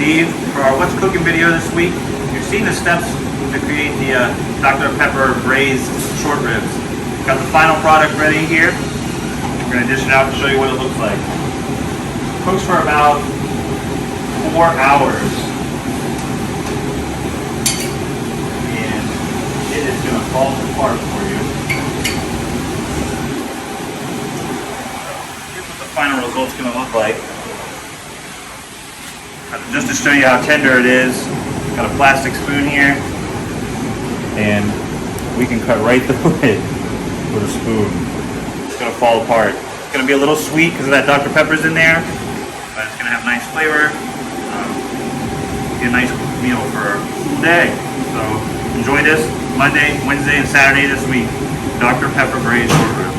Steve. For our What's Cooking video this week, you've seen the steps to create the Dr. Pepper Braised short ribs. Got the final product ready here. We're going to dish it out and show you what it looks like. Cooks for about 4 hours. And it is going to fall apart for you. Here's what the final result's going to look like. Just to show you how tender it is, got a plastic spoon here, and we can cut right through it with a spoon. It's going to fall apart. It's going to be a little sweet because of that Dr. Pepper's in there, but it's going to have nice flavor. Be a nice meal for a full day. So enjoy this Monday, Wednesday, and Saturday this week. Dr. Pepper Braised short ribs.